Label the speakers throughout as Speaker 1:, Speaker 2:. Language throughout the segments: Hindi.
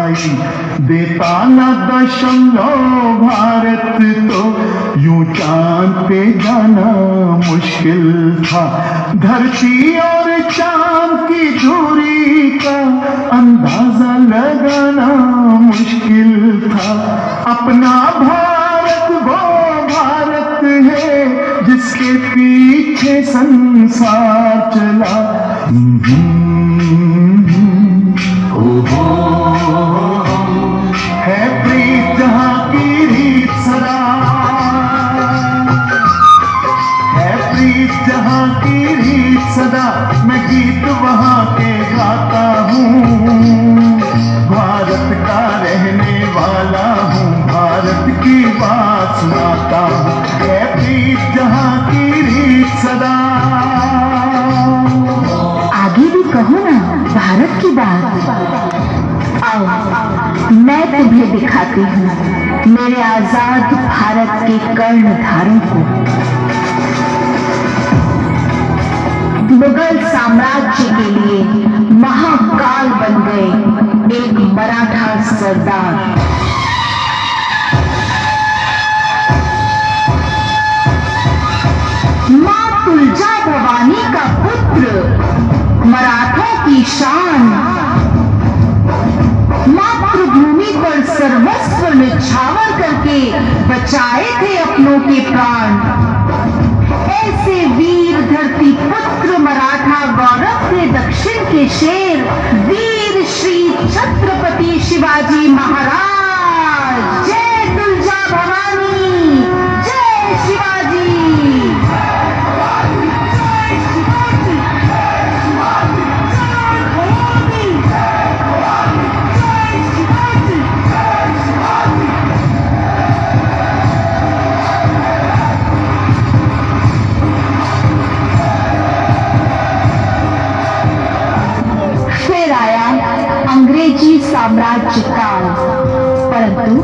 Speaker 1: भाई देता न दशमलव भारत तो यूं चांद पे जाना मुश्किल था। धरती और चांद की दूरी का अंदाजा लगाना मुश्किल था। अपना भारत वो भारत है जिसके पीछे संसार चला। है प्रीत जहां की रीत सदा, है प्रीत जहां की रीत सदा। मैं गीत वहां के गाता हूँ, भारत का रहने वाला हूँ, भारत की बात सुनाता हूँ। है प्रीत जहां की रीत सदा।
Speaker 2: आगे भी कहो ना भारत की बात। आओ मैं तुम्हें दिखाती हूँ मेरे आजाद भारत के कर्णधारों को। मुगल साम्राज्य के लिए महाकाल बन गए एक मराठा सरदार। मां तुलजा भवानी का पुत्र, मराठों की शान। मातृभूमि पर सर्वस्व निछावर करके बचाए थे अपनों के प्राण। ऐसे वीर धरती पुत्र मराठा गौरव थे दक्षिण के शेर, वीर श्री छत्रपति शिवाजी महाराज। जय तुलजा भवानी, जय शिवाजी। अंग्रेजी साम्राज्य काल, परंतु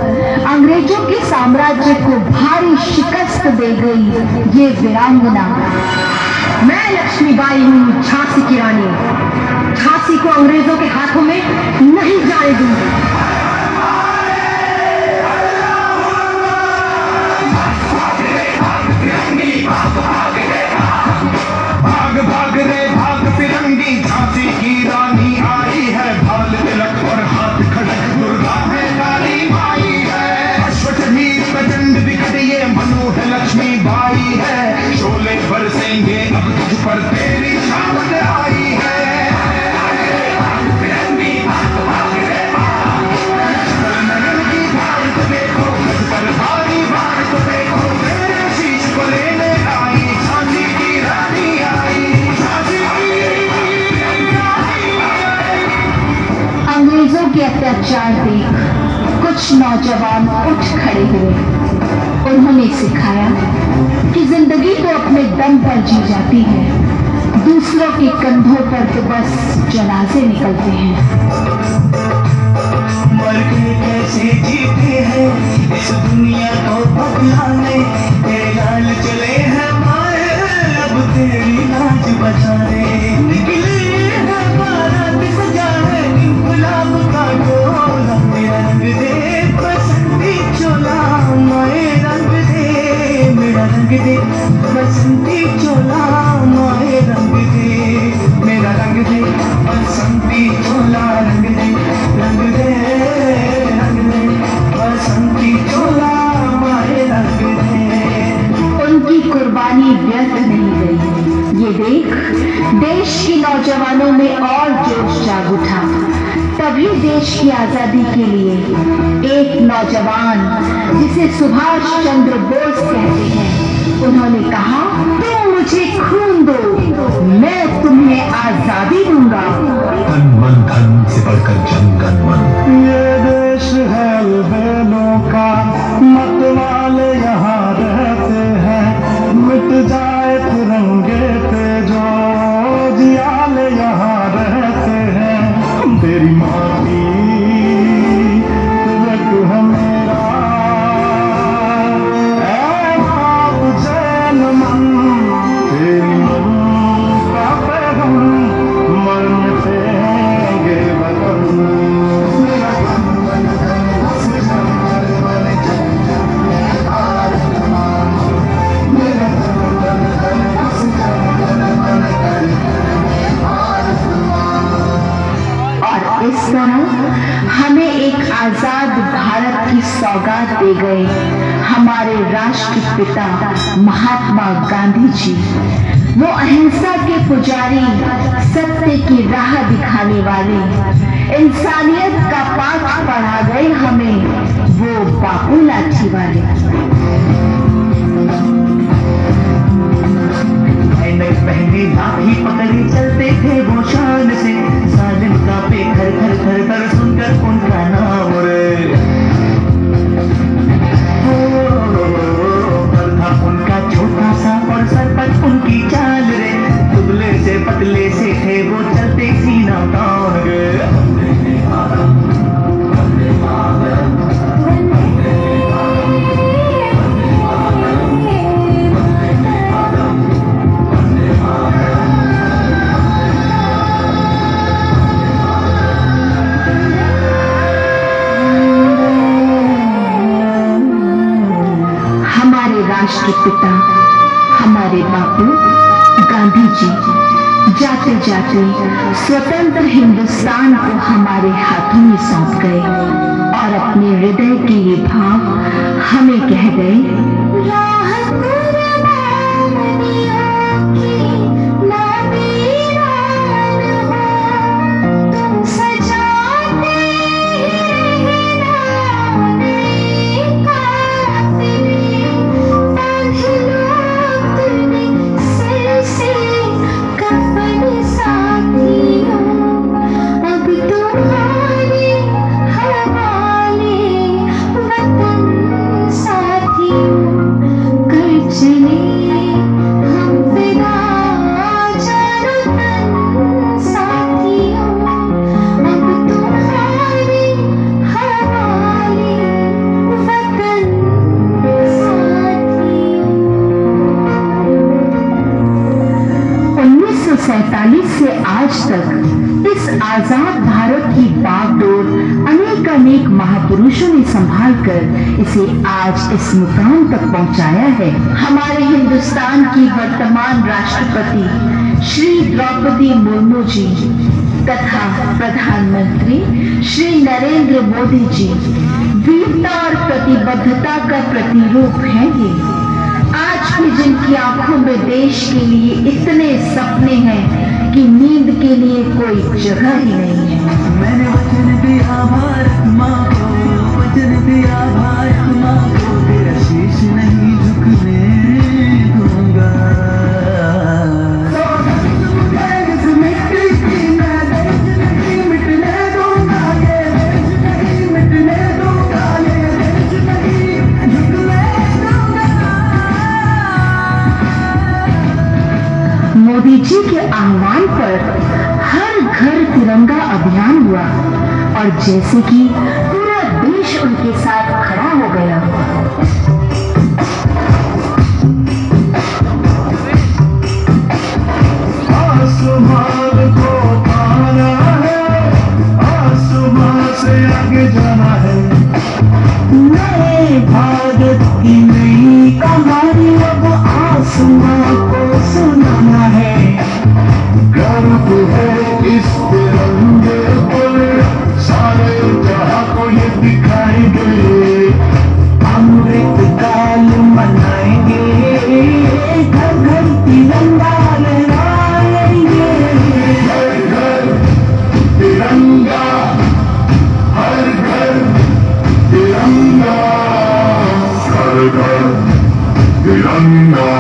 Speaker 2: अंग्रेजों के साम्राज्य को भारी शिकस्त दे गई ये वीरांगना। मैं लक्ष्मीबाई हूँ, झांसी की रानी। झांसी को अंग्रेजों के हाथों में नहीं जाने दूंगी।
Speaker 3: भाग भाग रे भाग फिरंगी, झांसी की रानी आई है। भाल तिलक और हाथ खड़क, दुर्गा है काली माई है। अश्वचढ़ी प्रचंड विकट ये मनु है लक्ष्मीबाई है। शोले बरसेंगे अब तुझ पर तेरी शामत आई है। भारत देखो पर भारी भारत देखो, मेरे शीश को लेने आई झांसी की रानी आई।
Speaker 2: अंग्रेजों के अत्याचार देख कुछ नौजवान उठ खड़े हुए। उन्होंने सिखाया कि जिंदगी तो अपने दम पर जी जाती है, दूसरों के कंधों पर तो बस जनाजे निकलते हैं।
Speaker 4: मर के कैसे जीते हैं इस दुनिया को बदलाने, तेरे लाल चले हैं मारे अब तेरी लाज बचाने। निकले हैं बारात सजाए गुलाब का डोला, मेरा रंग दे बसंती चोला, माए रंग दे मेरा रंग दे बसंती चोला, माए रंग दे मेरा रंग दे बसंती चोला, रंग दे रंग दे रंग दे बसंती चोला, माए रंग दे।
Speaker 2: उनकी कुर्बानी व्यर्थ नहीं गई। ये देख देश के नौजवानों में और जोश जाग उठा। तभी देश की आजादी के लिए एक नौजवान जिसे सुभाष चंद्र बोस कहते हैं, उन्होंने कहा तुम मुझे खून दो मैं तुम्हें आजादी दूंगा।
Speaker 1: तन मन धन से बढ़कर जन गण मन।
Speaker 4: ये देश है अलबेलों का, मत वाले यहाँ रहते हैं। मिट जाए तिरंगे पे जो जियाले यहाँ रहते हैं। तेरी माटी तिलक है मेरा, ऐ बाप जैन मन, तेरी मन का पैगम मन से वतन।
Speaker 2: हमें एक आजाद भारत की सौगात दे गए हमारे राष्ट्रपिता महात्मा गांधी जी। वो अहिंसा के पुजारी, सत्य की राह दिखाने वाले, इंसानियत का पाठ पढ़ा गए हमें वो बापू लाठी वाले।
Speaker 4: पहले लाठी पकड़े चलते थे वो शान से, सालिम का पे घर घर घर घर सुनकर उनका नाम रे। पर था उनका छोटा सा और सर पर उनकी चाल रे, दुबले से पतले से थे वो चलते सीना तान गे।
Speaker 2: राष्ट्रपिता हमारे बापू गांधी जी जाते जाते स्वतंत्र हिंदुस्तान को हमारे हाथों में सौंप गए और अपने हृदय के ये भाव हमें कह गए, से आज तक इस आजाद भारत की बागडोर अनेक महापुरुषों ने संभाल कर इसे आज इस मुकाम तक पहुंचाया है। हमारे हिंदुस्तान की वर्तमान राष्ट्रपति श्री द्रौपदी मुर्मू जी तथा प्रधानमंत्री श्री नरेंद्र मोदी जी वीरता और प्रतिबद्धता का प्रतिरूप है ये। आज भी जिनकी आंखों में देश के लिए इतने सपने हैं कि नींद के लिए कोई जगह ही नहीं है।
Speaker 4: मैंने वचन दिया भारत माँ को, वचन दिया भारत माँ को, तेरा शीश नहीं झुकने दूंगा।
Speaker 2: मोदी जी के आह्वान पर हर घर तिरंगा अभियान हुआ और जैसे कि पूरा देश उनके साथ खड़ा हो गया।
Speaker 3: आसमान को पाना है, आसमान से आगे जाना है।
Speaker 4: नए भारत की नई कहानी अब आसमान को सुनाना है।
Speaker 3: गर्व है इस तिरंगे पर, सारे जहां को ये दिखाएंगे।
Speaker 4: अमृत काल मनाएंगे, घर घर तिरंगा लहराएंगे।
Speaker 3: हर घर तिरंगा, हर घर तिरंगा, हर घर तिरंगा।